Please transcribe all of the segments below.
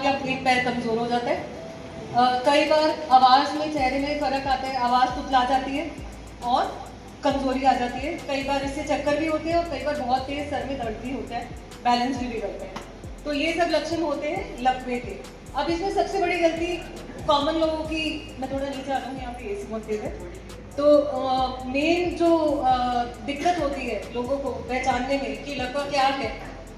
हाथ या एक पैर कमजोर हो जाता है। कई बार आवाज़ में, चेहरे में फ़र्क आता है, आवाज़ तुतला जाती है और कमज़ोरी आ जाती है। कई बार इससे चक्कर भी होते हैं और कई बार बहुत तेज़ सर में दर्द भी होता है, बैलेंस भी बिगड़ता है। तो ये सब लक्षण होते हैं लकवे के। अब इसमें सबसे बड़ी गलती कॉमन लोगों की, मैं थोड़ा नीचे आ जाऊँगी, यहाँ पे एसी बहुत तेज़ है, तो मेन जो दिक्कत होती है लोगों को पहचानने में कि लकवा क्या है,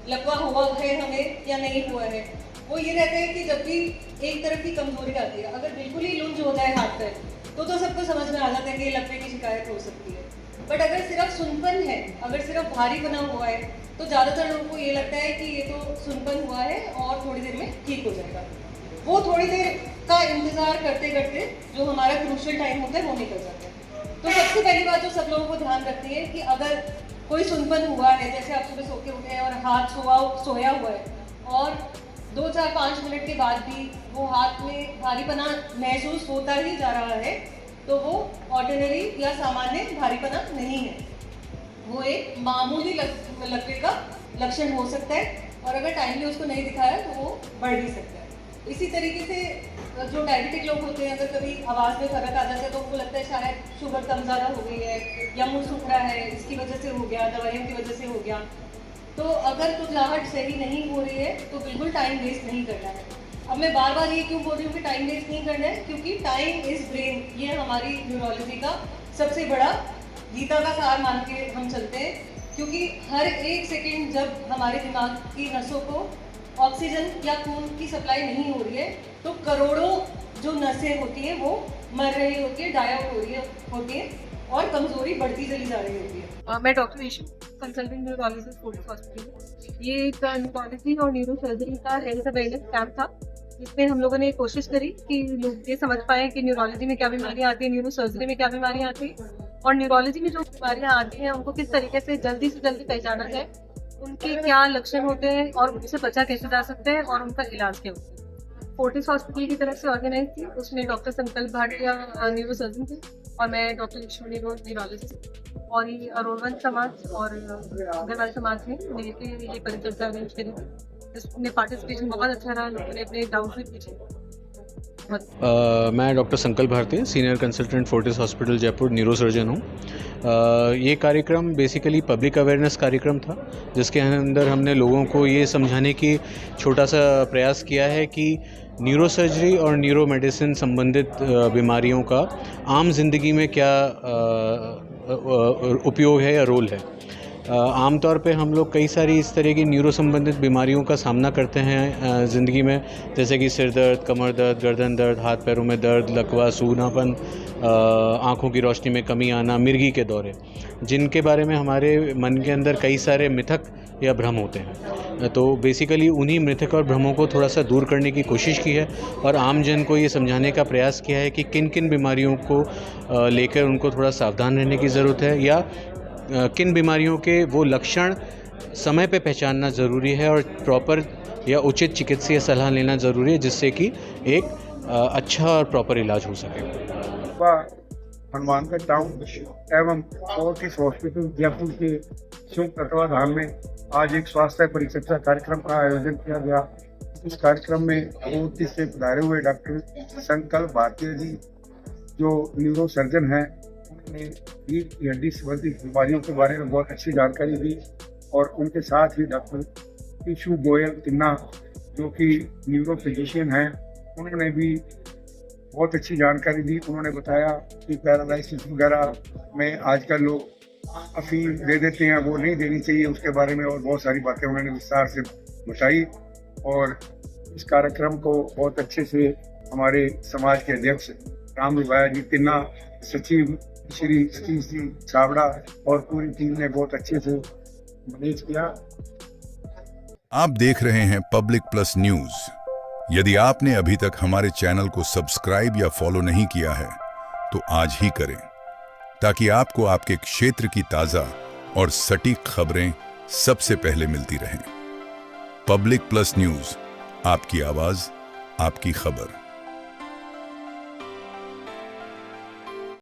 लकवा हुआ है हमें या नहीं हुआ है, वो ये रहता है कि जब भी एक तरफ की कमजोरी आती है, अगर बिल्कुल ही लुंज हो जाए हाथ पैर, तो सबको समझ में आ जाता है कि ये लकवे की शिकायत हो सकती है। बट अगर सिर्फ सुनपन है, अगर सिर्फ भारी बना हुआ है, तो ज़्यादातर लोगों को ये लगता है कि ये तो सुनपन हुआ है और थोड़ी देर में ठीक हो जाएगा। वो थोड़ी देर का इंतज़ार करते करते जो हमारा क्रूशियल टाइम होता है वो निकल जाता है। तो सबसे पहली बात जो सब लोगों को ध्यान रखनी है कि अगर कोई सुनपन हुआ है, जैसे आप सुबह सो के उठे हैं और हाथ सोया हुआ है और 2-4-5 मिनट के बाद भी वो हाथ में भारीपना महसूस होता ही जा रहा है, तो वो ऑर्डिनरी या सामान्य भारीपना नहीं है, वो एक मामूली लकवे का लक्षण हो सकता है और अगर टाइमली उसको नहीं दिखाया तो वो बढ़ भी सकता है। इसी तरीके से जो डायबिटिक लोग होते हैं, अगर कभी आवाज़ में फ़र्क आ जाता है तो उनको लगता है शायद शुगर कम ज़्यादा हो गई है या मुंह सूख रहा है, इसकी वजह से हो गया, दवाइयों की वजह से हो गया। तो अगर कुचलाहट सही नहीं हो रही है तो बिल्कुल टाइम वेस्ट नहीं करना है। अब मैं बार बार ये क्यों बोल रही हूँ कि टाइम वेस्ट नहीं करना है, क्योंकि टाइम इज़ ब्रेन, ये हमारी न्यूरोलॉजी का सबसे बड़ा गीता का सार मान के हम चलते हैं, क्योंकि हर एक सेकेंड जब हमारे दिमाग की नसों को ऑक्सीजन या खून की सप्लाई नहीं हो रही है तो करोड़ों जो नसें होती हैं वो मर रही होती है, डाई आउट हो रही होती है और कमजोरी बढ़ती चली जा रही होती है। मैं डॉक्टर ईशू, कंसल्टेंट न्यूरोलॉजिस्ट फोर्टिस हॉस्पिटल। ये एक न्यूरोलॉजी और न्यूरो सर्जरी का हेल्थ अवेयरनेस कैंप था, जिसमें हम लोगों ने कोशिश करी कि लोग ये समझ पाए कि न्यूरोलॉजी में क्या बीमारियां आती है, न्यूरो सर्जरी में क्या बीमारियां आती है और न्यूरोलॉजी में जो बीमारियां आती हैं उनको किस तरीके से जल्दी पहचाना जाए, उनके क्या लक्षण होते हैं और उनसे बचा कैसे जा सकते हैं और उनका इलाज क्या होता है। फोर्टिस हॉस्पिटल की तरफ से ऑर्गेनाइज थी, उसमें डॉक्टर संकल्प भाटिया न्यूरो सर्जन थे और मैं डॉक्टर ईशू न्यूरोलॉजिस्ट, और ये अरोवन समाज और अग्रवाल समाज ने मिलकर ये परिचर्चा अरेंज करी, जिसमें पार्टिसिपेशन बहुत अच्छा रहा, लोगों ने अपने डाउट भी पूछे। मैं doctor Sankalp Bharti, senior consultant Fortis hospital Jaipur, neuro surgeon हूँ। ये कार्यक्रम बेसिकली पब्लिक अवेयरनेस कार्यक्रम था, जिसके अंदर हमने लोगों को ये समझाने की छोटा सा प्रयास किया है कि न्यूरो सर्जरी और न्यूरो मेडिसिन संबंधित बीमारियों का आम जिंदगी में क्या उपयोग है या रोल है। आमतौर पे हम लोग कई सारी इस तरह की न्यूरो संबंधित बीमारियों का सामना करते हैं ज़िंदगी में, जैसे कि सिर दर्द, कमर दर्द, गर्दन दर्द, हाथ पैरों में दर्द, लकवा, सूनापन, आँखों की रोशनी में कमी आना, मिर्गी के दौरे, जिनके बारे में हमारे मन के अंदर कई सारे मिथक या भ्रम होते हैं। तो बेसिकली उन्हीं मिथक और भ्रमों को थोड़ा सा दूर करने की कोशिश की है और आम जन को ये समझाने का प्रयास किया है कि किन किन बीमारियों को लेकर उनको थोड़ा सावधान रहने की ज़रूरत है या किन बीमारियों के वो लक्षण समय पे पहचानना ज़रूरी है और प्रॉपर या उचित चिकित्सीय सलाह लेना ज़रूरी है, जिससे कि एक अच्छा और प्रॉपर इलाज हो सके। हनुमानगढ़ टाउन एवं फोर्टिस हॉस्पिटल जयपुर के संयुक्त तत्वाधान में आज एक स्वास्थ्य परिचर्चा कार्यक्रम का आयोजन किया गया। इस कार्यक्रम में फोर्टिस से पधारे हुए डॉक्टर संकल्प भारतीय जी, जो न्यूरो सर्जन हैं, उन्होंने रीढ़ की हड्डी संबंधी बीमारियों के बारे में बहुत अच्छी जानकारी दी और उनके साथ ही डॉक्टर ईशू गोयल तिन्ना, जो कि न्यूरो फिजिशियन हैं, उन्होंने भी बहुत अच्छी जानकारी दी। उन्होंने बताया कि पैरालाइसिस वगैरह में आजकल लोग अफीम दे देते हैं, वो नहीं देनी चाहिए, उसके बारे में और बहुत सारी बातें उन्होंने विस्तार से बताई। और इस कार्यक्रम को बहुत अच्छे से हमारे समाज के अध्यक्ष राम विभाया जी तिन्ना, सचिव श्री सतीश जी छावड़ा और पूरी टीम ने बहुत अच्छे से मैनेज किया। आप देख रहे हैं पब्लिक प्लस न्यूज। यदि आपने अभी तक हमारे चैनल को सब्सक्राइब या फॉलो नहीं किया है तो आज ही करें, ताकि आपको आपके क्षेत्र की ताजा और सटीक खबरें सबसे पहले मिलती रहें। पब्लिक प्लस न्यूज, आपकी आवाज, आपकी खबर।